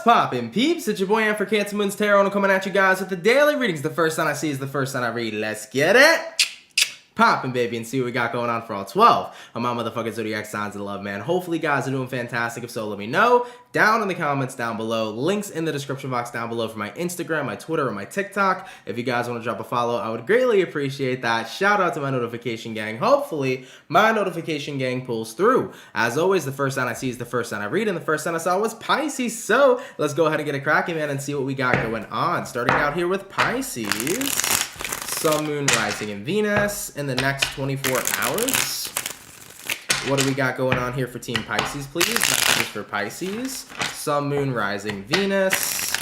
poppin', peeps? It's your boy Am for CancerMoonsTarot, and I'm coming at you guys with the daily readings. The first sign I see is the first sign I read. Let's get it poppin', baby, and see what we got going on for all 12 of my motherfucking zodiac signs of love, man. Hopefully, guys are doing fantastic. If so, let me know down in the comments down below. Links in the description box down below for my Instagram, my Twitter, or my TikTok. If you guys want to drop a follow, I would greatly appreciate that. Shout out to my notification gang. Hopefully, my notification gang pulls through. As always, the first sign I see is the first sign I read, and the first sign I saw was Pisces. So let's go ahead and get it cracking, man, and see what we got going on. Starting out here with Pisces. Sun, Moon, Rising, and Venus in the next 24 hours. What do we got going on here for Team Pisces, please? Messages for Pisces. Sun, Moon, Rising, Venus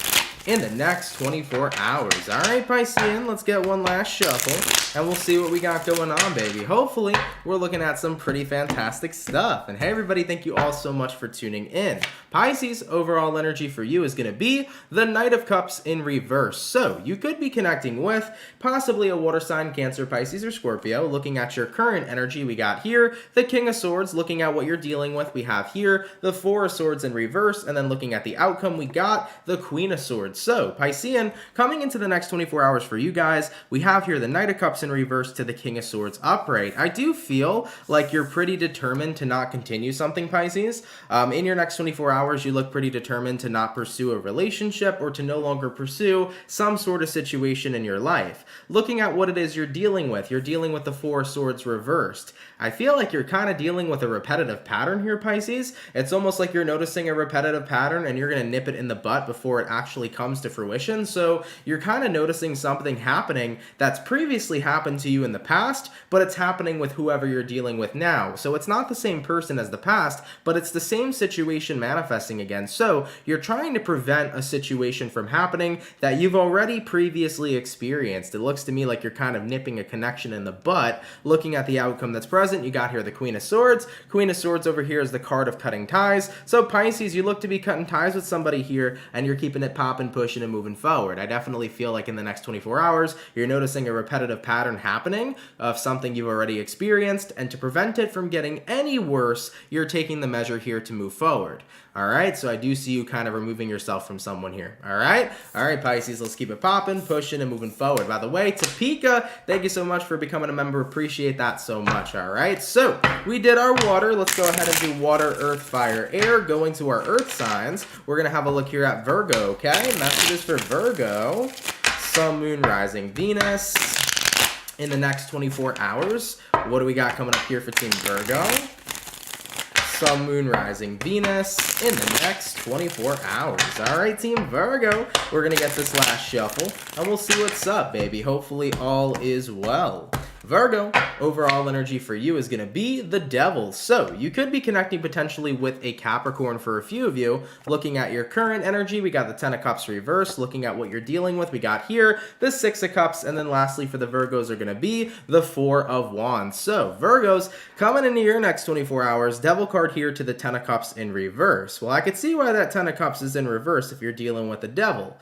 in the next 24 hours. All right, Piscean, let's get one last shuffle, and we'll see what we got going on, baby. Hopefully, we're looking at some pretty fantastic stuff. And hey, everybody, thank you all so much for tuning in. Pisces, overall energy for you is going to be the Knight of Cups in reverse. So you could be connecting with possibly a water sign, Cancer, Pisces, or Scorpio. Looking at your current energy, we got here the King of Swords. Looking at what you're dealing with, we have here the Four of Swords in reverse. And then looking at the outcome, we got the Queen of Swords. So Piscean, coming into the next 24 hours for you guys, we have here the Knight of Cups in reverse to the King of Swords upright. I do feel like you're pretty determined to not continue something, Pisces. In your next 24 hours, you look pretty determined to not pursue a relationship or to no longer pursue some sort of situation in your life. Looking at what it is you're dealing with the Four of Swords reversed. I feel like you're kind of dealing with a repetitive pattern here, Pisces. It's almost like you're noticing a repetitive pattern and you're going to nip it in the butt before it actually comes to fruition. So you're kind of noticing something happening that's previously happened to you in the past, but it's happening with whoever you're dealing with now. So it's not the same person as the past, but it's the same situation manifesting again. So you're trying to prevent a situation from happening that you've already previously experienced. It looks to me like you're kind of nipping a connection in the butt. Looking at the outcome that's present, you got here the Queen of Swords. Queen of Swords over here is the card of cutting ties. So Pisces, you look to be cutting ties with somebody here, and you're keeping it popping, pushing, and moving forward. I definitely feel like in the next 24 hours, you're noticing a repetitive pattern happening of something you've already experienced, and to prevent it from getting any worse, you're taking the measure here to move forward. All right, so I do see you kind of removing yourself from someone here. All right, Pisces, let's keep it popping, pushing, and moving forward. By the way, Topeka, thank you so much for becoming a member. Appreciate that so much. All right, so we did our water. Let's go ahead and do water, earth, fire, air. Going to our earth signs, we're going to have a look here at Virgo, okay? Messages for Virgo. Sun, Moon, Rising, Venus in the next 24 hours. What do we got coming up here for Team Virgo? Sun, Moon, Rising, Venus in the next 24 hours. All right, Team Virgo, we're going to get this last shuffle, and we'll see what's up, baby. Hopefully all is well. Virgo, overall energy for you is going to be the Devil. So you could be connecting potentially with a Capricorn for a few of you. Looking at your current energy, we got the Ten of Cups reversed. Looking at what you're dealing with, we got here the Six of Cups. And then lastly for the Virgos are going to be the Four of Wands. So Virgos, coming into your next 24 hours, Devil card here to the Ten of Cups in reverse. Well, I could see why that Ten of Cups is in reverse if you're dealing with the Devil.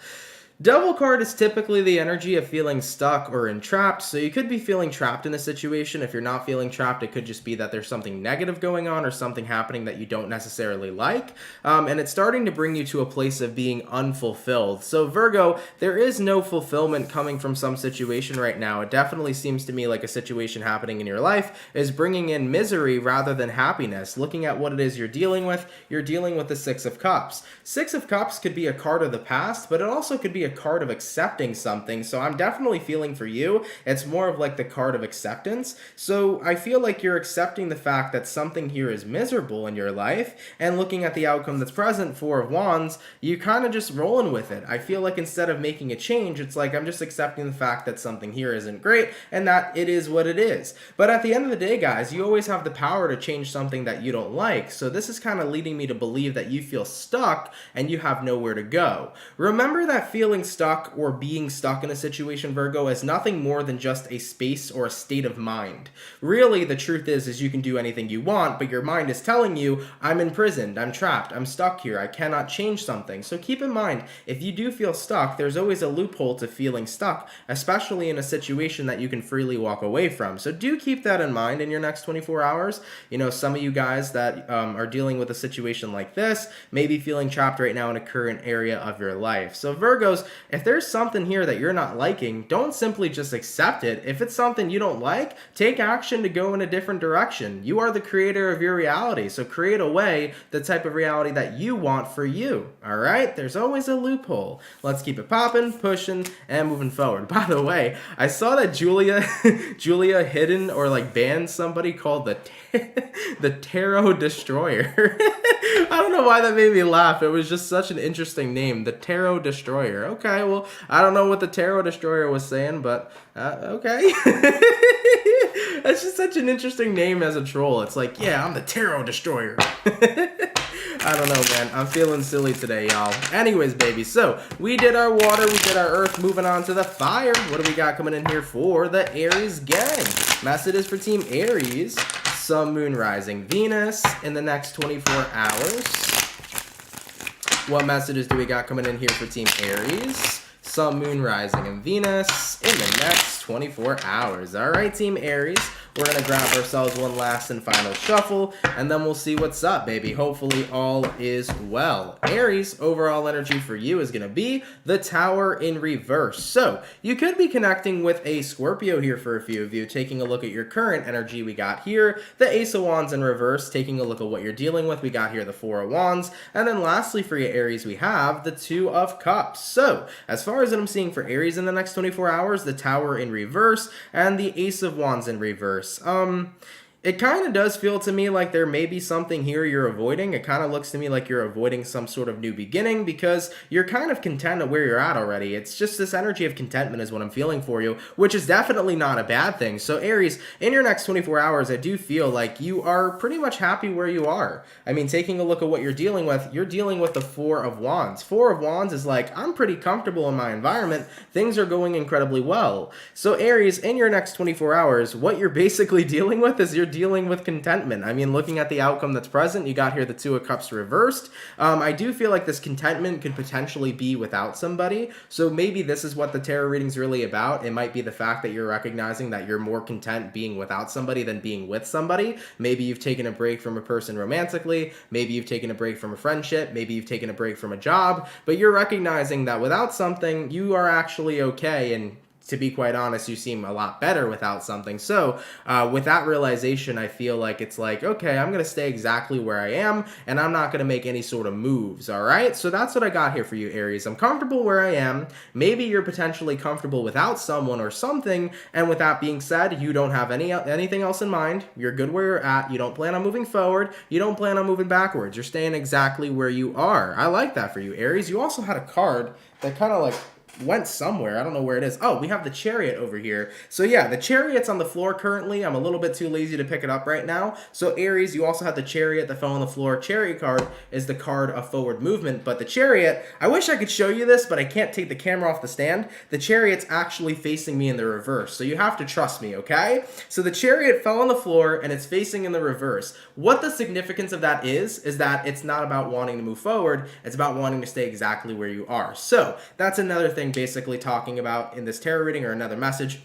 Devil card is typically the energy of feeling stuck or entrapped, so you could be feeling trapped in a situation. If you're not feeling trapped, it could just be that there's something negative going on or something happening that you don't necessarily like, and it's starting to bring you to a place of being unfulfilled. So Virgo, there is no fulfillment coming from some situation right now. It definitely seems to me like a situation happening in your life is bringing in misery rather than happiness. Looking at what it is you're dealing with the Six of Cups. Six of Cups could be a card of the past, but it also could be a card of accepting something. So I'm definitely feeling for you. It's more of like the card of acceptance. So I feel like you're accepting the fact that something here is miserable in your life, and looking at the outcome that's present, Four of Wands, you kind of just rolling with it. I feel like instead of making a change, it's like I'm just accepting the fact that something here isn't great and that it is what it is. But at the end of the day, guys, you always have the power to change something that you don't like. So this is kind of leading me to believe that you feel stuck and you have nowhere to go. Remember that feeling feeling stuck or being stuck in a situation, Virgo, as nothing more than just a space or a state of mind. Really, the truth is you can do anything you want, but your mind is telling you, I'm imprisoned, I'm trapped, I'm stuck here, I cannot change something. So keep in mind, if you do feel stuck, there's always a loophole to feeling stuck, especially in a situation that you can freely walk away from. So do keep that in mind in your next 24 hours. You know, some of you guys that are dealing with a situation like this may be feeling trapped right now in a current area of your life. So Virgos, if there's something here that you're not liking, don't simply just accept it. If it's something you don't like, take action to go in a different direction. You are the creator of your reality, so create away the type of reality that you want for you. All right? There's always a loophole. Let's keep it popping, pushing, and moving forward. By the way, I saw that Julia hidden or like banned somebody called the Tarot Destroyer. I don't know why that made me laugh. It was just such an interesting name, the Tarot Destroyer. Okay, well, I don't know what the Tarot Destroyer was saying, but okay. That's just such an interesting name as a troll. It's like, yeah, I'm the Tarot Destroyer. I don't know, man. I'm feeling silly today, y'all. Anyways, baby, so we did our water, we did our earth, moving on to the fire. What do we got coming in here for the Aries gang? Messages for Team Aries. Sun, Moon, Rising, Venus in the next 24 hours. What messages do we got coming in here for Team Aries? Sun, Moon, Rising, and Venus in the next 24 hours. All right, Team Aries. We're going to grab ourselves one last and final shuffle, and then we'll see what's up, baby. Hopefully all is well. Aries, overall energy for you is going to be the Tower in reverse. So you could be connecting with a Scorpio here for a few of you, taking a look at your current energy. We got here the Ace of Wands in reverse, taking a look at what you're dealing with. We got here the Four of Wands. And then lastly for you, Aries, we have the Two of Cups. So as far as what I'm seeing for Aries in the next 24 hours, the Tower in reverse and the Ace of Wands in reverse. It kind of does feel to me like there may be something here you're avoiding. It kind of looks to me like you're avoiding some sort of new beginning because you're kind of content at where you're at already. It's just this energy of contentment is what I'm feeling for you, which is definitely not a bad thing. So Aries, in your next 24 hours, I do feel like you are pretty much happy where you are. I mean, taking a look at what you're dealing with the Four of Wands. Four of Wands is like, I'm pretty comfortable in my environment. Things are going incredibly well. So Aries, in your next 24 hours, what you're basically dealing with is you're dealing with contentment. I mean, looking at the outcome that's present, you got here the Two of Cups reversed. I do feel like this contentment could potentially be without somebody. So maybe this is what the tarot reading's really about. It might be the fact that you're recognizing that you're more content being without somebody than being with somebody. Maybe you've taken a break from a person romantically. Maybe you've taken a break from a friendship. Maybe you've taken a break from a job. But you're recognizing that without something, you are actually okay, and to be quite honest, you seem a lot better without something. So with that realization, I feel like it's like, okay, I'm going to stay exactly where I am, and I'm not going to make any sort of moves, all right? So that's what I got here for you, Aries. I'm comfortable where I am. Maybe you're potentially comfortable without someone or something, and with that being said, you don't have anything else in mind. You're good where you're at. You don't plan on moving forward. You don't plan on moving backwards. You're staying exactly where you are. I like that for you, Aries. You also had a card that kind of like went somewhere. I don't know where it is. Oh, we have the Chariot over here. So yeah, the Chariot's on the floor currently. I'm a little bit too lazy to pick it up right now. So Aries, you also have the Chariot that fell on the floor. Chariot card is the card of forward movement, but the Chariot, I wish I could show you this, but I can't take the camera off the stand. The Chariot's actually facing me in the reverse, so you have to trust me, okay? So the Chariot fell on the floor and it's facing in the reverse. What the significance of that is that it's not about wanting to move forward, it's about wanting to stay exactly where you are. So that's another thing basically talking about in this tarot reading, or another message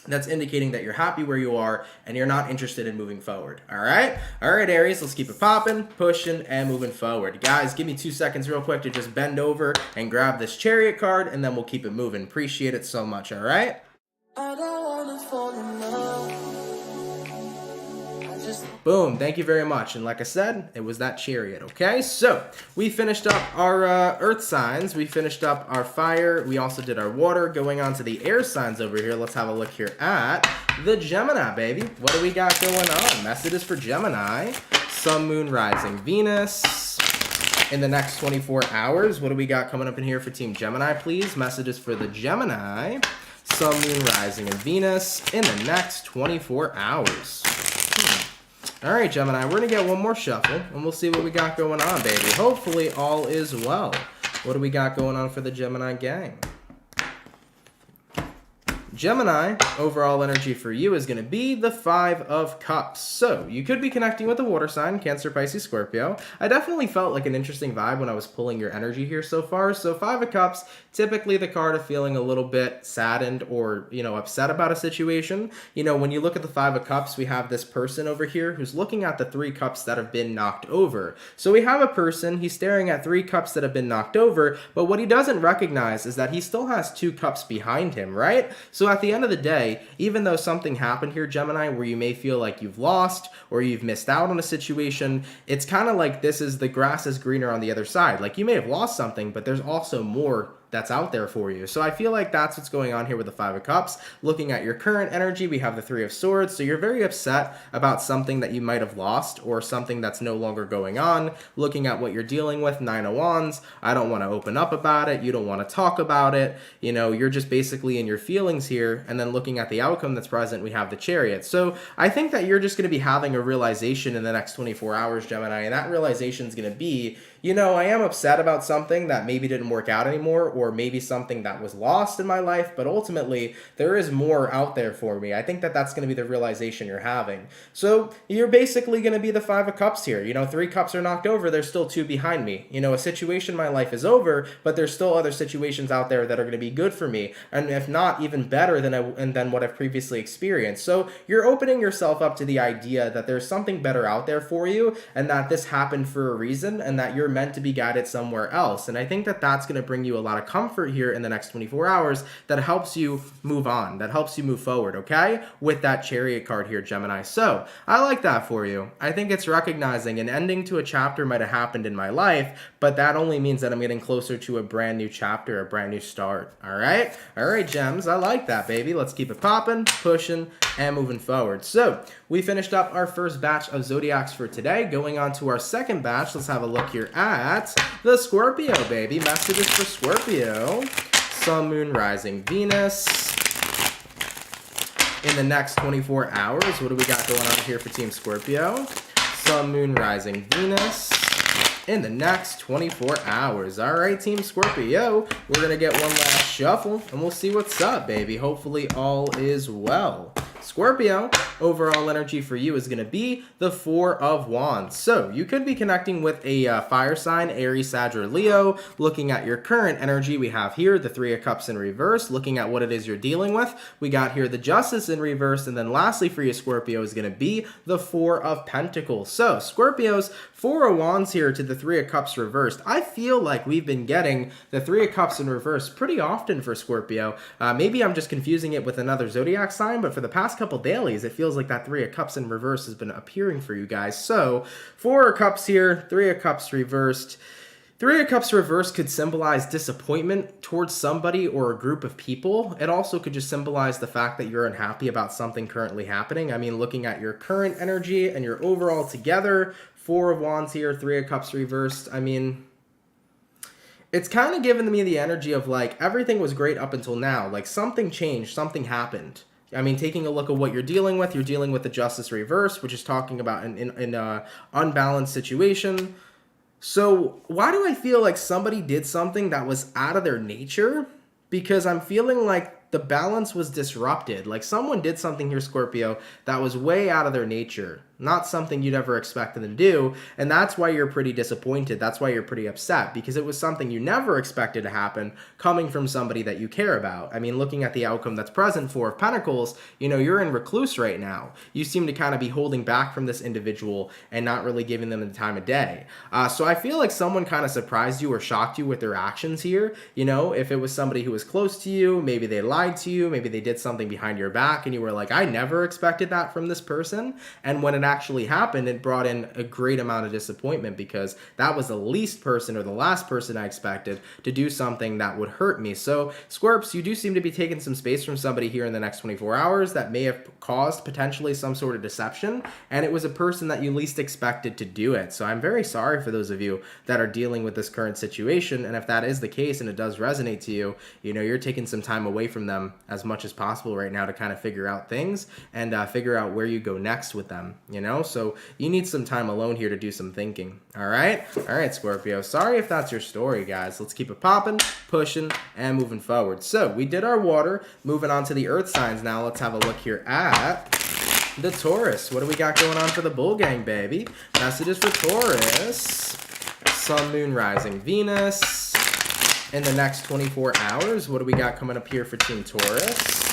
that's indicating that you're happy where you are and you're not interested in moving forward. All right, Aries, let's keep it popping, pushing, and moving forward. Guys, give me 2 seconds real quick to just bend over and grab this Chariot card, and then we'll keep it moving. Appreciate it so much. All right, I don't wanna fall in love. Boom, thank you very much. And like I said, it was that Chariot, okay? So we finished up our earth signs. We finished up our fire. We also did our water. Going on to the air signs over here. Let's have a look here at the Gemini, baby. What do we got going on? Messages for Gemini. Sun, Moon, Rising, Venus. In the next 24 hours, what do we got coming up in here for Team Gemini, please? Messages for the Gemini. Sun, Moon, Rising, and Venus in the next 24 hours. All right, Gemini, we're going to get one more shuffle, and we'll see what we got going on, baby. Hopefully, all is well. What do we got going on for the Gemini gang? Gemini, overall energy for you is going to be the Five of Cups. So you could be connecting with a water sign, Cancer, Pisces, Scorpio. I definitely felt like an interesting vibe when I was pulling your energy here so far. So Five of Cups, typically the card of feeling a little bit saddened or, upset about a situation. When you look at the Five of Cups, we have this person over here who's looking at the Three Cups that have been knocked over. So we have a person, he's staring at Three Cups that have been knocked over, but what he doesn't recognize is that he still has Two Cups behind him, right? So at the end of the day, even though something happened here, Gemini, where you may feel like you've lost or you've missed out on a situation, it's kind of like this is the grass is greener on the other side. Like you may have lost something, but there's also more that's out there for you. So I feel like that's what's going on here with the Five of Cups. Looking at your current energy, we have the Three of Swords. So you're very upset about something that you might have lost or something that's no longer going on. Looking at what you're dealing with, Nine of Wands. I don't want to open up about it. You don't want to talk about it. You're just basically in your feelings here. And then looking at the outcome that's present, we have the Chariot. So I think that you're just going to be having a realization in the next 24 hours, Gemini. And that realization is going to be, I am upset about something that maybe didn't work out anymore, or maybe something that was lost in my life, but ultimately there is more out there for me. I think that that's going to be the realization you're having. So you're basically going to be the Five of Cups here. Three cups are knocked over, there's still two behind me. A situation in my life is over, but there's still other situations out there that are going to be good for me, and if not, even better than what I've previously experienced. So you're opening yourself up to the idea that there's something better out there for you, and that this happened for a reason, and that you're meant to be guided somewhere else. And I think that that's going to bring you a lot of comfort here in the next 24 hours that helps you move on, that helps you move forward, okay? With that Chariot card here, Gemini. So I like that for you. I think it's recognizing an ending to a chapter might have happened in my life, but that only means that I'm getting closer to a brand new chapter, a brand new start, all right? All right, Gems, I like that, baby. Let's keep it popping, pushing, and moving forward. So we finished up our first batch of zodiacs for today. Going on to our second batch, let's have a look here at the Scorpio, baby. Messages for Scorpio. Sun, Moon, Rising, Venus. In the next 24 hours, what do we got going on here for Team Scorpio? Sun, Moon, Rising, Venus. In the next 24 hours. All right, Team Scorpio, we're going to get one last shuffle, and we'll see what's up, baby. Hopefully all is well. Scorpio, overall energy for you is going to be the Four of Wands. So you could be connecting with a fire sign, Aries, Sag, or Leo. Looking at your current energy, we have here the Three of Cups in reverse. Looking at what it is you're dealing with, we got here the Justice in reverse. And then lastly for you, Scorpio, is going to be the Four of Pentacles. So Scorpio's Four of Wands here to the Three of Cups reversed. I feel like we've been getting the Three of Cups in reverse pretty often for Scorpio. Maybe I'm just confusing it with another zodiac sign, but for the past couple dailies, it feels like that Three of Cups in reverse has been appearing for you guys. So Four of Cups here, Three of Cups reversed. Three of Cups reversed could symbolize disappointment towards somebody or a group of people. It also could just symbolize the fact that you're unhappy about something currently happening. I mean, looking at your current energy and your overall together, Four of Wands here, Three of Cups reversed. I mean, it's kind of giving me the energy of like everything was great up until now. Like something changed, something happened. I mean, taking a look at what you're dealing with the Justice reverse, which is talking about an unbalanced situation. So why do I feel like somebody did something that was out of their nature? Because I'm feeling like the balance was disrupted. Like someone did something here, Scorpio, that was way out of their nature. Not something you'd ever expect them to do. And that's why you're pretty disappointed. That's why you're pretty upset, because it was something you never expected to happen coming from somebody that you care about. I mean, looking at the outcome that's present, Four of Pentacles, you're in recluse right now. You seem to kind of be holding back from this individual and not really giving them the time of day. So I feel like someone kind of surprised you or shocked you with their actions here. If it was somebody who was close to you, maybe they lied to you, maybe they did something behind your back and you were like, I never expected that from this person. And when it actually happened, it brought in a great amount of disappointment, because that was the least person or the last person I expected to do something that would hurt me. So Scorps, you do seem to be taking some space from somebody here in the next 24 hours that may have caused potentially some sort of deception, and it was a person that you least expected to do it. So I'm very sorry for those of you that are dealing with this current situation, and if that is the case and it does resonate to you, you're taking some time away from them as much as possible right now to kind of figure out things and figure out where you go next with them, you know? So you need some time alone here to do some thinking, all right? All right, Scorpio. Sorry if that's your story, guys. Let's keep it popping, pushing, and moving forward. So we did our water. Moving on to the earth signs now. Let's have a look here at the Taurus. What do we got going on for the bull gang, baby? Messages for Taurus. Sun, Moon, Rising, Venus. In the next 24 hours, what do we got coming up here for Team Taurus?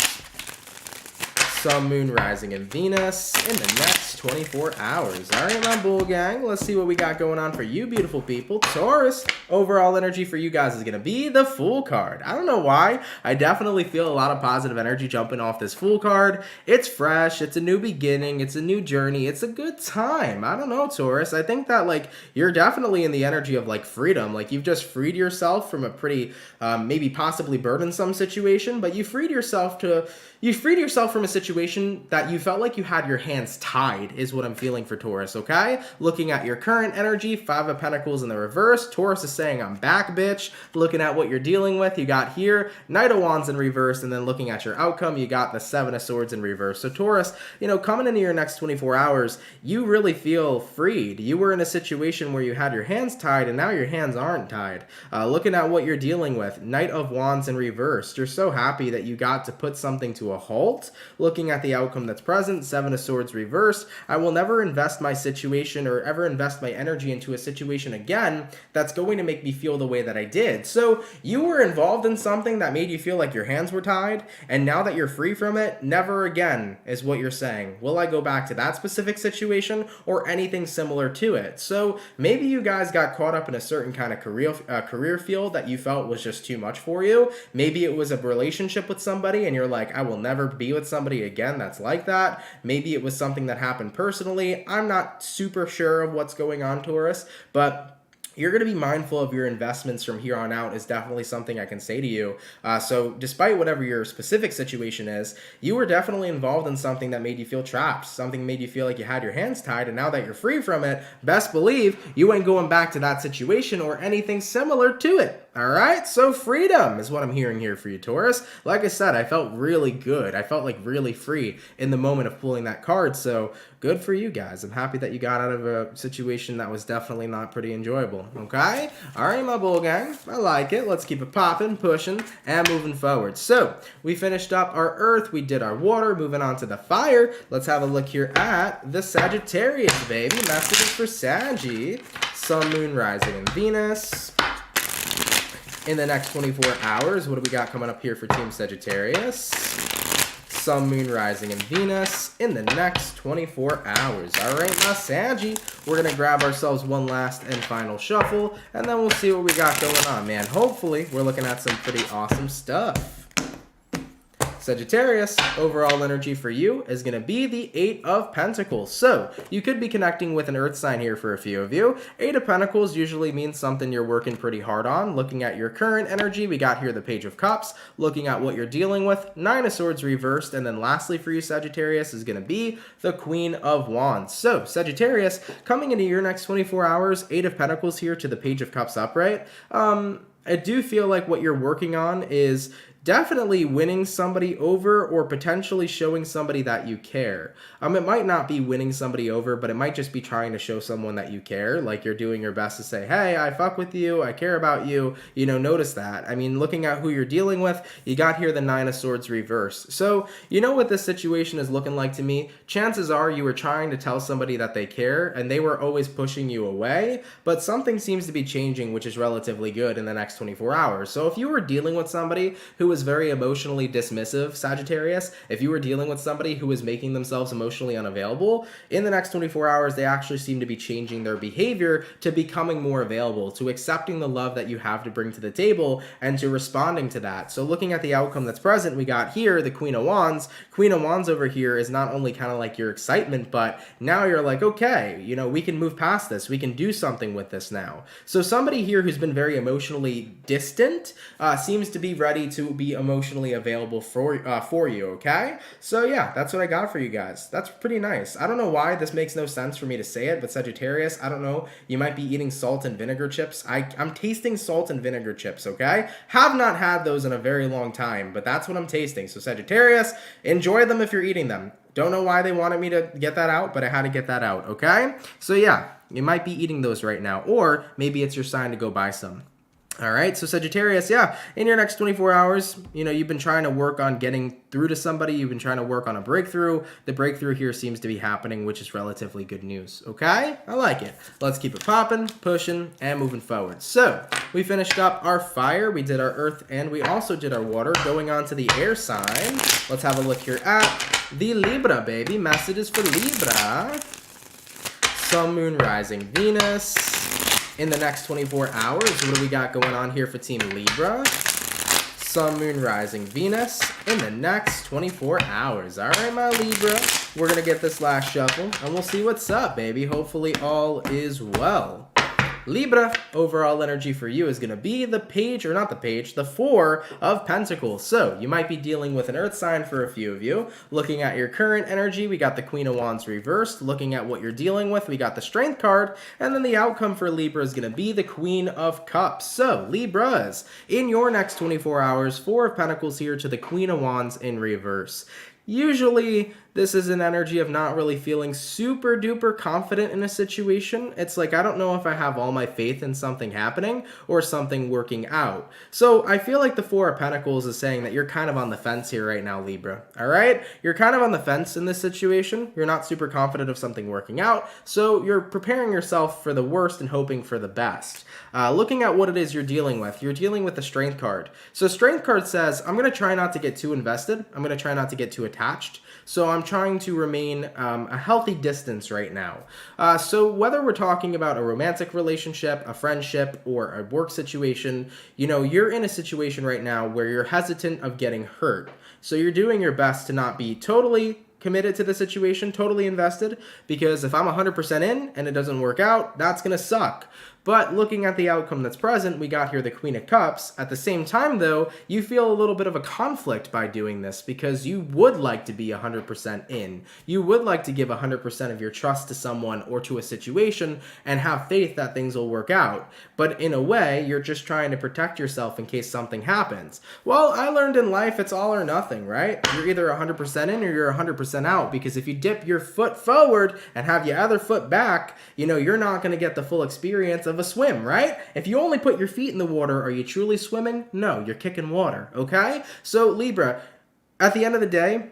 Sun, Moon, Rising, and Venus in the next 24 hours. All right, my bull gang, let's see what we got going on for you beautiful people. Taurus, overall energy for you guys is going to be the Fool card. I don't know why. I definitely feel a lot of positive energy jumping off this Fool card. It's fresh. It's a new beginning. It's a new journey. It's a good time. I don't know, Taurus. I think that, like, you're definitely in the energy of, like, freedom. Like, you've just freed yourself from a pretty, maybe possibly burdensome situation, but you freed yourself from a situation that you felt like you had your hands tied is what I'm feeling for Taurus, okay? Looking at your current energy, 5 of Pentacles in the reverse. Taurus is saying, I'm back, bitch. Looking at what you're dealing with, you got here, Knight of Wands in reverse, and then looking at your outcome, you got the 7 of Swords in reverse. So Taurus, you know, coming into your next 24 hours, you really feel freed. You were in a situation where you had your hands tied, and now your hands aren't tied. Looking at what you're dealing with, Knight of Wands in reverse. You're so happy that you got to put something to a halt. Looking at the outcome that's present, 7 of Swords reversed. I will never invest my situation or ever invest my energy into a situation again that's going to make me feel the way that I did. So you were involved in something that made you feel like your hands were tied, and now that you're free from it, never again is what you're saying. Will I go back to that specific situation or anything similar to it? So maybe you guys got caught up in a certain kind of career field that you felt was just too much for you. Maybe it was a relationship with somebody and you're like, I will never be with somebody again that's like that. Maybe it was something that happened personally. I'm not super sure of what's going on, Taurus, but you're going to be mindful of your investments from here on out is definitely something I can say to you. So despite whatever your specific situation is, you were definitely involved in something that made you feel trapped, something made you feel like you had your hands tied, and now that you're free from it, best believe you ain't going back to that situation or anything similar to it. All right, so freedom is what I'm hearing here for you, Taurus. Like I said, I felt really good. I felt like really free in the moment of pulling that card, so good for you guys. I'm happy that you got out of a situation that was definitely not pretty enjoyable, okay? All right, my bull gang, I like it. Let's keep it popping, pushing, and moving forward. So we finished up our earth. We did our water. Moving on to the fire. Let's have a look here at the Sagittarius, baby. Messages for Saggy. Sun, Moon, Rising, and Venus. In the next 24 hours, what do we got coming up here for Team Sagittarius? Sun, Moon, Rising, and Venus in the next 24 hours. All right, my Saggy, we're going to grab ourselves one last and final shuffle, and then we'll see what we got going on, man. Hopefully, we're looking at some pretty awesome stuff. Sagittarius, overall energy for you is going to be the 8 of Pentacles. So you could be connecting with an earth sign here for a few of you. 8 of Pentacles usually means something you're working pretty hard on. Looking at your current energy, we got here the Page of Cups. Looking at what you're dealing with, 9 of Swords reversed. And then lastly for you, Sagittarius, is going to be the Queen of Wands. So Sagittarius, coming into your next 24 hours, 8 of Pentacles here to the Page of Cups upright. I do feel like what you're working on is definitely winning somebody over or potentially showing somebody that you care. It might not be winning somebody over, but it might just be trying to show someone that you care. Like you're doing your best to say, hey, I fuck with you. I care about you. You know, notice that. I mean, looking at who you're dealing with, you got here the 9 of Swords reversed. So you know what this situation is looking like to me? Chances are you were trying to tell somebody that they care and they were always pushing you away, but something seems to be changing, which is relatively good in the next 24 hours. So if you were dealing with somebody who was very emotionally dismissive, Sagittarius, if you were dealing with somebody who was making themselves emotionally unavailable, in the next 24 hours, they actually seem to be changing their behavior to becoming more available, to accepting the love that you have to bring to the table and to responding to that. So looking at the outcome that's present, we got here the Queen of Wands. Queen of Wands over here is not only kind of like your excitement, but now you're like, okay, you know, we can move past this. We can do something with this now. So somebody here who's been very emotionally distant seems to be ready to be be emotionally available for you, okay? So yeah, that's what I got for you guys. That's pretty nice. I don't know why this makes no sense for me to say it, but Sagittarius, I don't know, you might be eating salt and vinegar chips. I'm tasting salt and vinegar chips, okay? Have not had those in a very long time, but that's what I'm tasting. So Sagittarius, enjoy them if you're eating them. Don't know why they wanted me to get that out, but I had to get that out, okay? So yeah, you might be eating those right now, or maybe it's your sign to go buy some. All right, so Sagittarius, yeah, in your next 24 hours, you know, you've been trying to work on getting through to somebody. You've been trying to work on a breakthrough. The breakthrough here seems to be happening, which is relatively good news, okay? I like it. Let's keep it popping, pushing, and moving forward. So we finished up our fire. We did our earth, and we also did our water. Going on to the air sign, let's have a look here at the Libra, baby. Messages for Libra. Sun, Moon, Rising, Venus. In the next 24 hours, what do we got going on here for Team Libra? Sun, Moon, Rising, Venus in the next 24 hours. All right, my Libra, we're going to get this last shuffle, and we'll see what's up, baby. Hopefully all is well. Libra, overall energy for you is going to be the page, or not the page, the Four of Pentacles. So you might be dealing with an earth sign for a few of you. Looking at your current energy, we got the Queen of Wands reversed. Looking at what you're dealing with, we got the Strength card. And then the outcome for Libra is going to be the Queen of Cups. So Libras, in your next 24 hours, Four of Pentacles here to the Queen of Wands in reverse. Usually, this is an energy of not really feeling super duper confident in a situation. It's like, I don't know if I have all my faith in something happening or something working out. So I feel like the Four of Pentacles is saying that you're kind of on the fence here right now, Libra. All right? You're kind of on the fence in this situation. You're not super confident of something working out. So you're preparing yourself for the worst and hoping for the best. Looking at what it is you're dealing with the Strength card. So Strength card says, I'm going to try not to get too invested. I'm going to try not to get too attached. So I'm trying to remain a healthy distance right now. So whether we're talking about a romantic relationship, a friendship, or a work situation, you know, you're in a situation right now where you're hesitant of getting hurt. So you're doing your best to not be totally committed to the situation, totally invested, because if I'm 100% in and it doesn't work out, that's going to suck. But looking at the outcome that's present, we got here the Queen of Cups. At the same time, though, you feel a little bit of a conflict by doing this because you would like to be 100% in. You would like to give 100% of your trust to someone or to a situation and have faith that things will work out. But in a way, you're just trying to protect yourself in case something happens. Well, I learned in life it's all or nothing, right? You're either 100% in or you're 100% out, because if you dip your foot forward and have your other foot back, you know, you're not going to get the full experience of a swim, right? If you only put your feet in the water, are you truly swimming? No, you're kicking water, okay? So Libra, at the end of the day,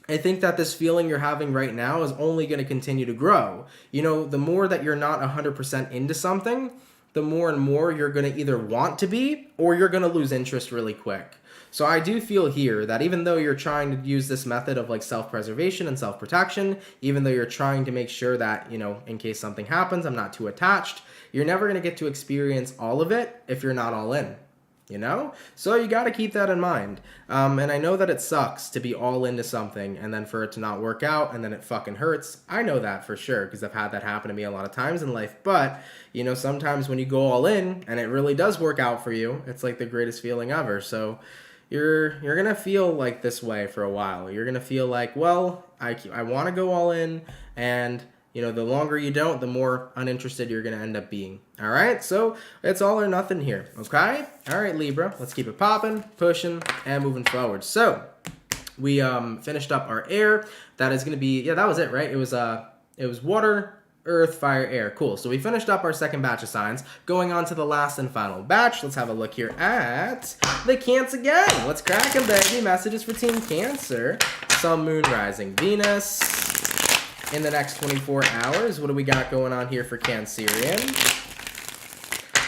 I think that this feeling you're having right now is only going to continue to grow. You know, the more that you're not 100% into something, the more and more you're going to either want to be or you're going to lose interest really quick. So I do feel here that even though you're trying to use this method of like self-preservation and self-protection, even though you're trying to make sure that, you know, in case something happens, I'm not too attached, you're never going to get to experience all of it if you're not all in, you know? So you got to keep that in mind. And I know that it sucks to be all into something and then for it to not work out and then it fucking hurts. I know that for sure because I've had that happen to me a lot of times in life. But, you know, sometimes when you go all in and it really does work out for you, it's like the greatest feeling ever. So you're going to feel like this way for a while. You're going to feel like, well, I want to go all in, and you know, the longer you don't, the more uninterested you're going to end up being. All right? So it's all or nothing here. Okay? All right, Libra. Let's keep it popping, pushing, and moving forward. So we finished up our air. That is going to be, yeah, that was it, right? It was water, earth, fire, air. Cool. So we finished up our second batch of signs. Going on to the last and final batch. Let's have a look here at the Cancer gang. What's cracking, baby? Messages for Team Cancer. Sun, Moon, Rising, Venus. In the next 24 hours, what do we got going on here for Cancerian?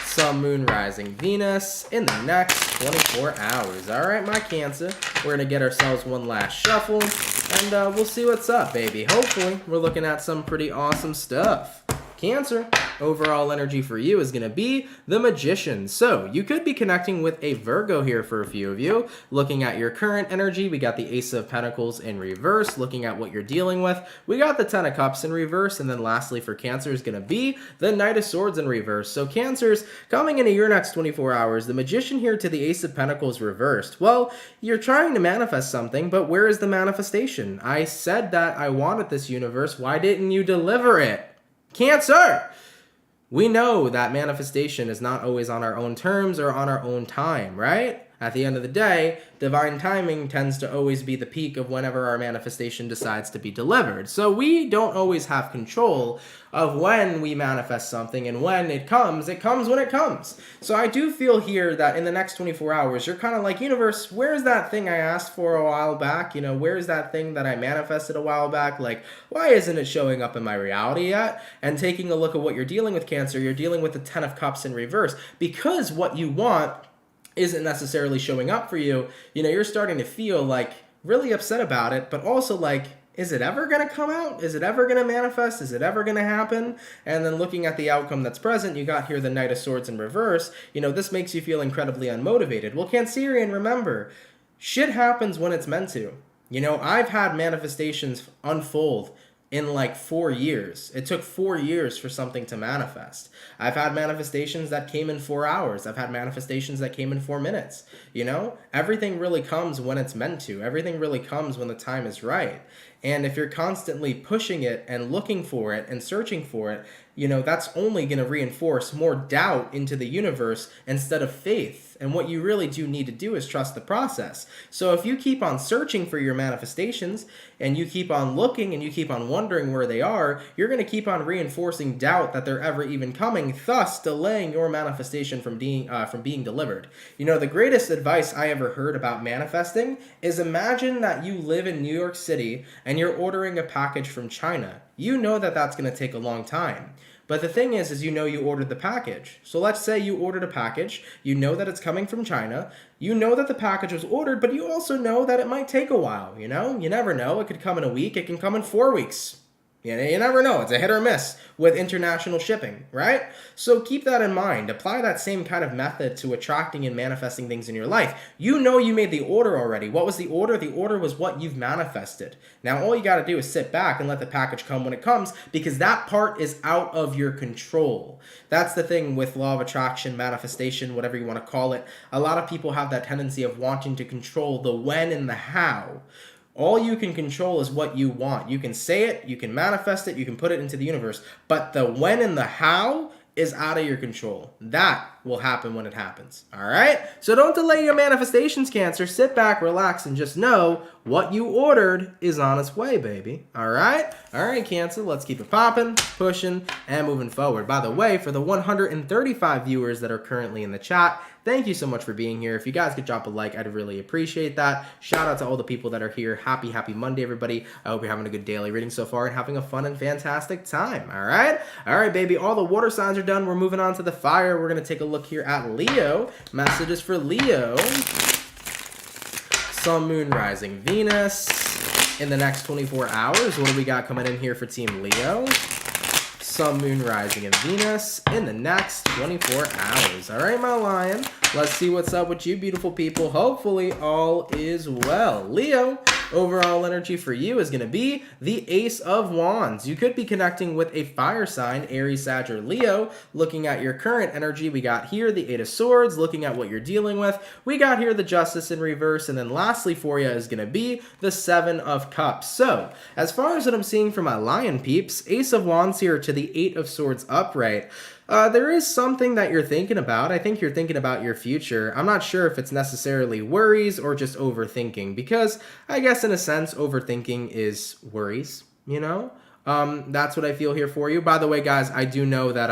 Sun, Moon, Rising, Venus in the next 24 hours. All right, my Cancer. We're going to get ourselves one last shuffle, and we'll see what's up, baby. Hopefully, we're looking at some pretty awesome stuff. Cancer, overall energy for you is going to be the Magician. So you could be connecting with a Virgo here for a few of you. Looking at your current energy, we got the Ace of Pentacles in reverse. Looking at what you're dealing with, we got the Ten of Cups in reverse. And then lastly for Cancer is going to be the Knight of Swords in reverse. So Cancers, coming into your next 24 hours, the Magician here to the Ace of Pentacles reversed. Well, you're trying to manifest something, but where is the manifestation? I said that I wanted this universe. Why didn't you deliver it? Cancer! We know that manifestation is not always on our own terms or on our own time, right? At the end of the day, divine timing tends to always be the peak of whenever our manifestation decides to be delivered. So we don't always have control of when we manifest something, and when it comes when it comes. So I do feel here that in the next 24 hours, you're kind of like, universe, where's that thing I asked for a while back? You know, where's that thing that I manifested a while back? Like, why isn't it showing up in my reality yet? And taking a look at what you're dealing with, Cancer, you're dealing with the Ten of Cups in reverse, because what you want isn't necessarily showing up for you. You know, you're starting to feel like really upset about it, but also like, is it ever going to come out? Is it ever going to manifest? Is it ever going to happen? And then looking at the outcome that's present, you got here the Knight of Swords in reverse. You know, this makes you feel incredibly unmotivated. Well, Cancerian, remember, shit happens when it's meant to. You know, I've had manifestations unfold in like 4 years. It took 4 years for something to manifest. I've had manifestations that came in 4 hours. I've had manifestations that came in 4 minutes. You know, everything really comes when it's meant to. Everything really comes when the time is right. And if you're constantly pushing it and looking for it and searching for it, you know, that's only going to reinforce more doubt into the universe instead of faith. And what you really do need to do is trust the process. So if you keep on searching for your manifestations and you keep on looking and you keep on wondering where they are, you're going to keep on reinforcing doubt that they're ever even coming, thus delaying your manifestation from being delivered. You know, the greatest advice I ever heard about manifesting is, imagine that you live in New York City and you're ordering a package from China. You know that that's going to take a long time. But the thing is you know you ordered the package. So let's say you ordered a package, you know that it's coming from China, you know that the package was ordered, but you also know that it might take a while, you know? You never know. It could come in a week, it can come in 4 weeks. You never know. It's a hit or miss with international shipping, right? So keep that in mind. Apply that same kind of method to attracting and manifesting things in your life. You know you made the order already. What was the order? The order was what you've manifested. Now all you got to do is sit back and let the package come when it comes, because that part is out of your control. That's the thing with law of attraction, manifestation, whatever you want to call it. A lot of people have that tendency of wanting to control the when and the how. All you can control is what you want. You can say it, you can manifest it, you can put it into the universe, but the when and the how is out of your control. That will happen when it happens. All right? So don't delay your manifestations, Cancer. Sit back, relax, and just know what you ordered is on its way, baby. All right? All right, Cancer, let's keep it popping, pushing, and moving forward. By the way, for the 135 viewers that are currently in the chat, thank you so much for being here. If you guys could drop a like, I'd really appreciate that. Shout out to all the people that are here. Happy Monday, everybody. I hope you're having a good daily reading so far and having a fun and fantastic time. All right? All right, baby. All the water signs are done. We're moving on to the fire. We're going to take a look here at Leo. Messages for Leo. Sun, Moon, Rising, Venus. In the next 24 hours, what do we got coming in here for Team Leo? Sun, Moon, Rising, and Venus in the next 24 hours. All right, my lion. Let's see what's up with you, beautiful people. Hopefully, all is well. Leo, overall energy for you is going to be the Ace of Wands. You could be connecting with a fire sign, Aries, Sag, or Leo. Looking at your current energy, we got here the Eight of Swords. Looking at what you're dealing with, we got here the Justice in reverse. And then lastly for you is going to be the Seven of Cups. So, as far as what I'm seeing for my lion peeps, Ace of Wands here to the Eight of Swords upright. There is something that you're thinking about. I think you're thinking about your future. I'm not sure if it's necessarily worries or just overthinking, because I guess in a sense, overthinking is worries, you know? That's what I feel here for you. By the way, guys, I do know that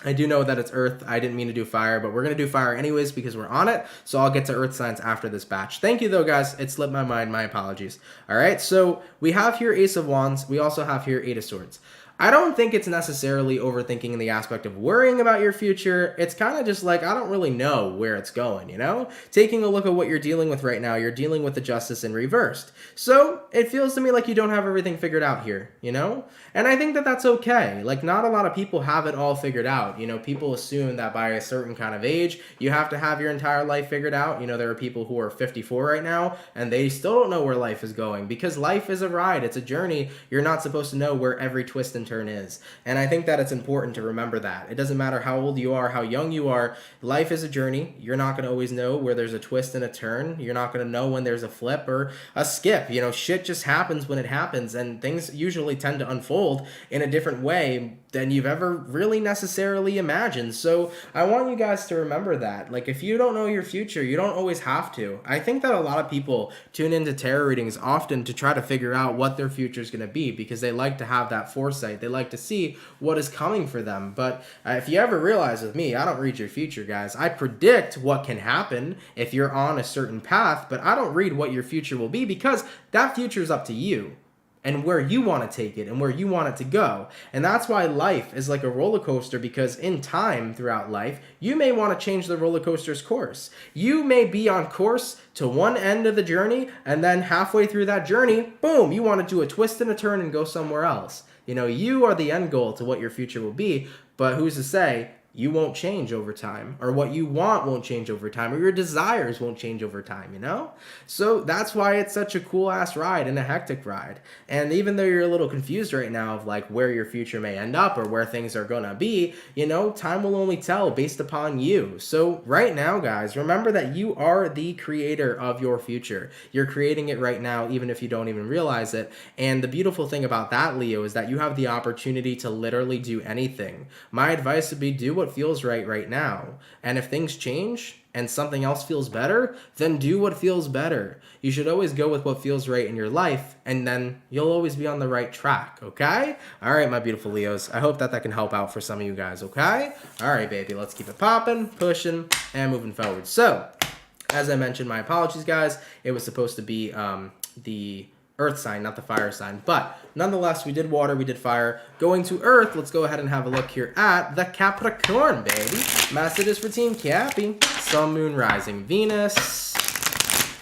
it's Earth. I didn't mean to do fire, but we're going to do fire anyways because we're on it. So I'll get to Earth signs after this batch. Thank you, though, guys. It slipped my mind. My apologies. All right. So we have here Ace of Wands. We also have here Eight of Swords. I don't think it's necessarily overthinking in the aspect of worrying about your future. It's kind of just like, I don't really know where it's going, you know? Taking a look at what you're dealing with right now, you're dealing with the justice in reversed. So it feels to me like you don't have everything figured out here, you know? And I think that that's okay. Like, not a lot of people have it all figured out. You know, people assume that by a certain kind of age, you have to have your entire life figured out. You know, there are people who are 54 right now, and they still don't know where life is going, because life is a ride. It's a journey. You're not supposed to know where every twist and turn is. And I think that it's important to remember that. It doesn't matter how old you are, how young you are. Life is a journey. You're not going to always know where there's a twist and a turn. You're not going to know when there's a flip or a skip. You know, shit just happens when it happens, and things usually tend to unfold in a different way than you've ever really necessarily imagined. So I want you guys to remember that. Like, if you don't know your future, you don't always have to. I think that a lot of people tune into tarot readings often to try to figure out what their future is going to be, because they like to have that foresight. They like to see what is coming for them. But if you ever realize with me, I don't read your future, guys. I predict what can happen if you're on a certain path, but I don't read what your future will be, because that future is up to you and where you want to take it and where you want it to go. And that's why life is like a roller coaster, because in time throughout life, you may want to change the roller coaster's course. You may be on course to one end of the journey, and then halfway through that journey, boom, you want to do a twist and a turn and go somewhere else. You know, you are the end goal to what your future will be, but who's to say you won't change over time, or what you want won't change over time, or your desires won't change over time, you know? So that's why it's such a cool ass ride and a hectic ride. And even though you're a little confused right now of like where your future may end up or where things are gonna be, you know, time will only tell based upon you. So right now, guys, remember that you are the creator of your future. You're creating it right now, even if you don't even realize it. And the beautiful thing about that, Leo, is that you have the opportunity to literally do anything. My advice would be, do what feels right now. And if things change and something else feels better, then do what feels better. You should always go with what feels right in your life, and then you'll always be on the right track, okay? All right, my beautiful Leos. I hope that can help out for some of you guys, okay? All right, baby, let's keep it popping, pushing, and moving forward. So, as I mentioned, my apologies, guys. It was supposed to be the Earth sign, not the fire sign. But nonetheless, we did water, we did fire. Going to Earth, let's go ahead and have a look here at the Capricorn, baby. Messages for Team Cappy. Sun, Moon, Rising, Venus.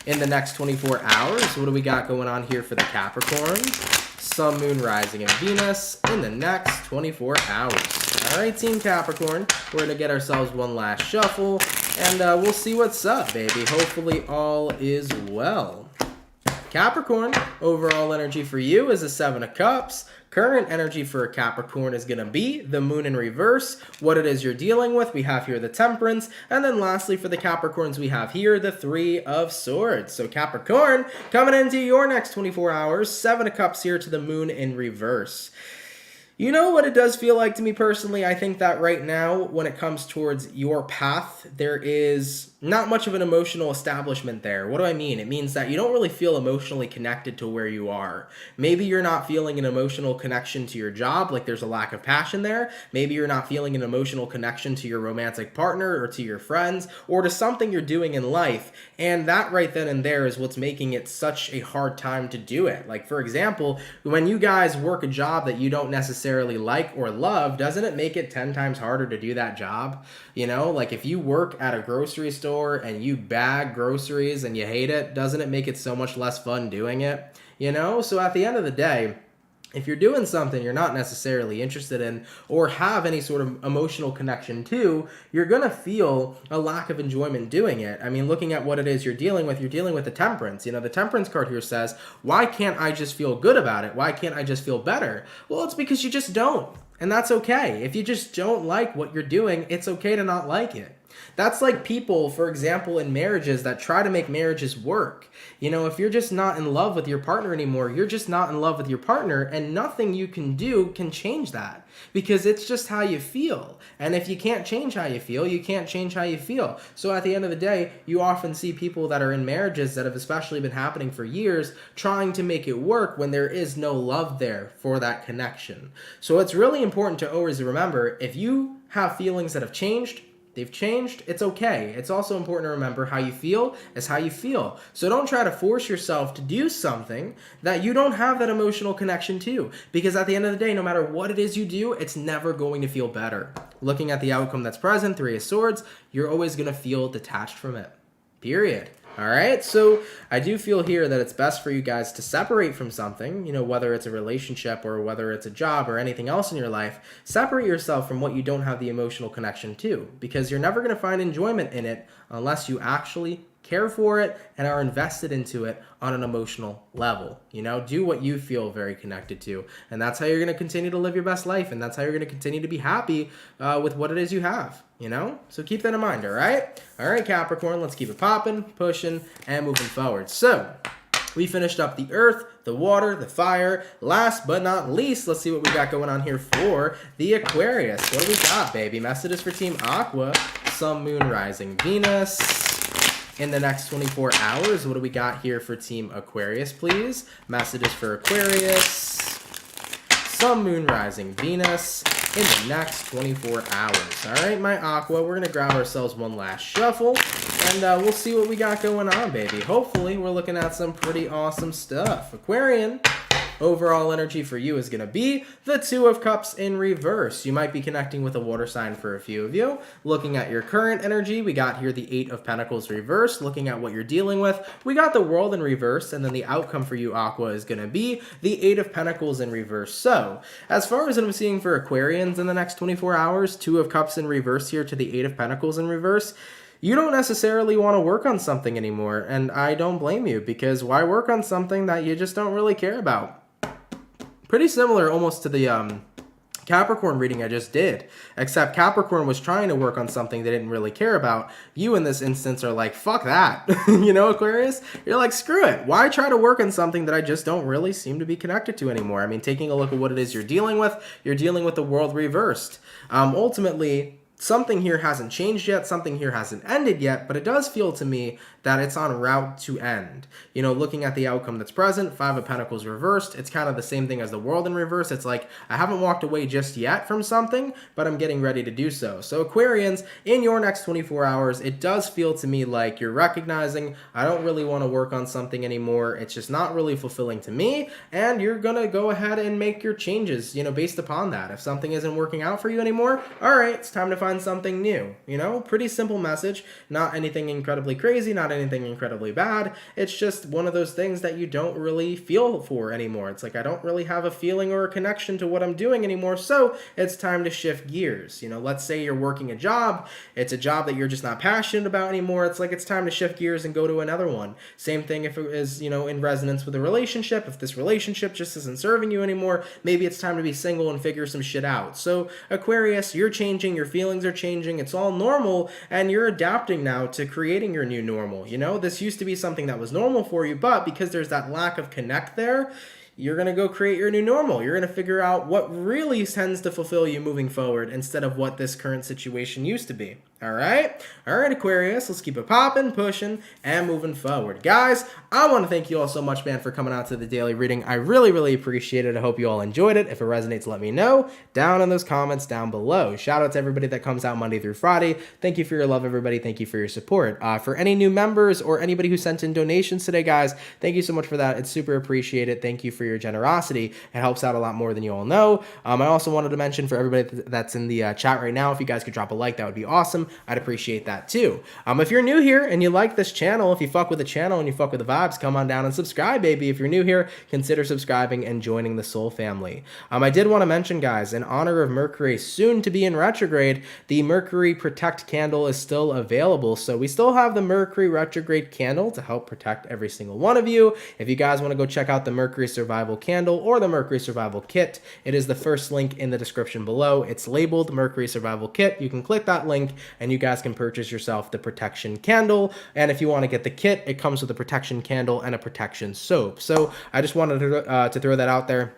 In the next 24 hours, what do we got going on here for the Capricorns? Sun, Moon, Rising, and Venus in the next 24 hours. All right, Team Capricorn, we're going to get ourselves one last shuffle, and we'll see what's up, baby. Hopefully all is well. Capricorn, overall energy for you is a 7 of Cups. Current energy for a Capricorn is going to be the Moon in reverse. What it is you're dealing with, we have here the Temperance. And then lastly, for the Capricorns, we have here the 3 of Swords. So Capricorn, coming into your next 24 hours, 7 of Cups here to the Moon in reverse. You know what it does feel like to me personally? I think that right now, when it comes towards your path, there is not much of an emotional establishment there. What do I mean? It means that you don't really feel emotionally connected to where you are. Maybe you're not feeling an emotional connection to your job, like there's a lack of passion there. Maybe you're not feeling an emotional connection to your romantic partner or to your friends or to something you're doing in life. And that right then and there is what's making it such a hard time to do it. Like, for example, when you guys work a job that you don't necessarily like or love, doesn't it make it 10 times harder to do that job? You know, like if you work at a grocery store and you bag groceries and you hate it, doesn't it make it so much less fun doing it? You know, so at the end of the day, if you're doing something you're not necessarily interested in or have any sort of emotional connection to, you're going to feel a lack of enjoyment doing it. I mean, looking at what it is you're dealing with the Temperance. You know, the Temperance card here says, why can't I just feel good about it? Why can't I just feel better? Well, it's because you just don't. And that's okay. If you just don't like what you're doing, it's okay to not like it. That's like people, for example, in marriages that try to make marriages work. You know, if you're just not in love with your partner anymore, you're just not in love with your partner, and nothing you can do can change that because it's just how you feel. And if you can't change how you feel, you can't change how you feel. So at the end of the day, you often see people that are in marriages that have especially been happening for years trying to make it work when there is no love there for that connection. So it's really important to always remember, if you have feelings that have changed, they've changed, it's okay. It's also important to remember how you feel is how you feel. So don't try to force yourself to do something that you don't have that emotional connection to, because at the end of the day, no matter what it is you do, it's never going to feel better. Looking at the outcome that's present, Three of Swords, you're always going to feel detached from it. Period. All right, so I do feel here that it's best for you guys to separate from something, you know, whether it's a relationship or whether it's a job or anything else in your life. Separate yourself from what you don't have the emotional connection to, because you're never going to find enjoyment in it unless you actually care for it and are invested into it on an emotional level. You know, do what you feel very connected to, and that's how you're going to continue to live your best life, and that's how you're going to continue to be happy with what it is you have, you know? So keep that in mind, all right? All right, Capricorn, let's keep it popping, pushing, and moving forward. So we finished up the earth, the water, the fire. Last but not least, let's see what we got going on here for the Aquarius. What do we got, baby? Messages for Team Aqua, Sun, Moon, Rising, Venus. In the next 24 hours, what do we got here for Team Aquarius, please? Messages for Aquarius, Sun, Moon, Rising, Venus in the next 24 hours. All right, my Aqua, we're going to grab ourselves one last shuffle, and we'll see what we got going on, baby. Hopefully, we're looking at some pretty awesome stuff. Aquarian, overall energy for you is going to be the Two of Cups in reverse. You might be connecting with a water sign for a few of you. Looking at your current energy, we got here the Eight of Pentacles reversed. Looking at what you're dealing with, we got the World in reverse, and then the outcome for you, Aqua, is going to be the Eight of Pentacles in reverse. So, as far as I'm seeing for Aquarians in the next 24 hours, Two of Cups in reverse here to the Eight of Pentacles in reverse, you don't necessarily want to work on something anymore, and I don't blame you, because why work on something that you just don't really care about? Pretty similar almost to the Capricorn reading I just did, except Capricorn was trying to work on something they didn't really care about. You in this instance are like, fuck that. You know, Aquarius? You're like, screw it. Why try to work on something that I just don't really seem to be connected to anymore? I mean, taking a look at what it is you're dealing with the world reversed. Ultimately, something here hasn't changed yet, something here hasn't ended yet, but it does feel to me that it's on route to end. You know, looking at the outcome that's present, Five of Pentacles reversed, it's kind of the same thing as the World in reverse. It's like, I haven't walked away just yet from something, but I'm getting ready to do so. So Aquarians, in your next 24 hours, it does feel to me like you're recognizing, I don't really want to work on something anymore. It's just not really fulfilling to me, and you're going to go ahead and make your changes, you know, based upon that. If something isn't working out for you anymore, all right, it's time to find something new. You know, pretty simple message, not anything incredibly crazy, not anything incredibly bad. It's just one of those things that you don't really feel for anymore. It's like, I don't really have a feeling or a connection to what I'm doing anymore, so it's time to shift gears. You know, let's say you're working a job, it's a job that you're just not passionate about anymore. It's like, it's time to shift gears and go to another one. Same thing if it is, you know, in resonance with a relationship. If this relationship just isn't serving you anymore, maybe it's time to be single and figure some shit out. So Aquarius, you're changing, your feelings are changing, it's all normal, and you're adapting now to creating your new normal. You know, this used to be something that was normal for you, but because there's that lack of connect there, you're going to go create your new normal. You're going to figure out what really tends to fulfill you moving forward instead of what this current situation used to be. All right, Aquarius, let's keep it popping, pushing, and moving forward. Guys, I want to thank you all so much, man, for coming out to the daily reading. I really, really appreciate it. I hope you all enjoyed it. If it resonates, let me know down in those comments down below. Shout out to everybody that comes out Monday through Friday. Thank you for your love, everybody. Thank you for your support. For any new members or anybody who sent in donations today, guys, thank you so much for that. It's super appreciated. Thank you for your generosity. It helps out a lot more than you all know. I also wanted to mention for everybody that's in the chat right now, if you guys could drop a like, that would be awesome. I'd appreciate that too. If you're new here and you like this channel, if you fuck with the channel and you fuck with the vibes, come on down and subscribe, baby. If you're new here, consider subscribing and joining the Soul family. I did want to mention, guys, in honor of Mercury soon to be in retrograde, the Mercury Protect candle is still available. So we still have the Mercury retrograde candle to help protect every single one of you. If you guys want to go check out the Mercury Survival candle or the Mercury Survival kit, it is the first link in the description below. It's labeled Mercury Survival kit. You can click that link and you guys can purchase yourself the protection candle. And if you want to get the kit, it comes with a protection candle and a protection soap. So I just wanted to throw that out there.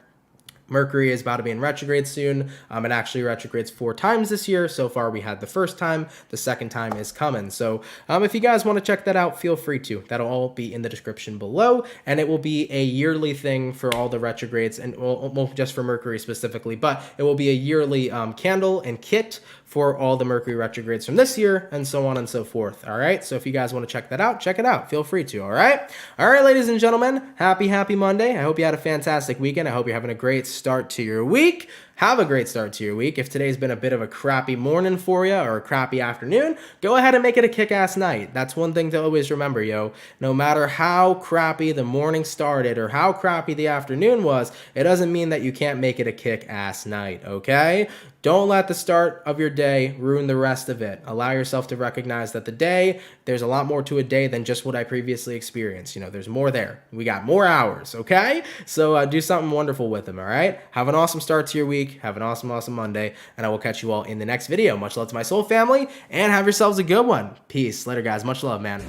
Mercury is about to be in retrograde soon. It actually retrogrades 4 times this year. So far, we had the first time. The second time is coming. So if you guys want to check that out, feel free to. That'll all be in the description below. And it will be a yearly thing for all the retrogrades, and well, just for Mercury specifically, but it will be a yearly candle and kit for all the Mercury retrogrades from this year, and so on and so forth. All right. So if you guys want to check that out, check it out. Feel free to. All right. All right, ladies and gentlemen, happy Monday. I hope you had a fantastic weekend. I hope you're having a great start to your week. Have a great start to your week. If today's been a bit of a crappy morning for you or a crappy afternoon, go ahead and make it a kick-ass night. That's one thing to always remember, yo. No matter how crappy the morning started or how crappy the afternoon was, it doesn't mean that you can't make it a kick-ass night, okay? Don't let the start of your day ruin the rest of it. Allow yourself to recognize that the day, there's a lot more to a day than just what I previously experienced. You know, there's more there. We got more hours, okay? So do something wonderful with them, all right? Have an awesome start to your week. Have an awesome Monday, and I will catch you all in the next video. Much love to my soul family, and have yourselves a good one. Peace. Later, guys. Much love, man.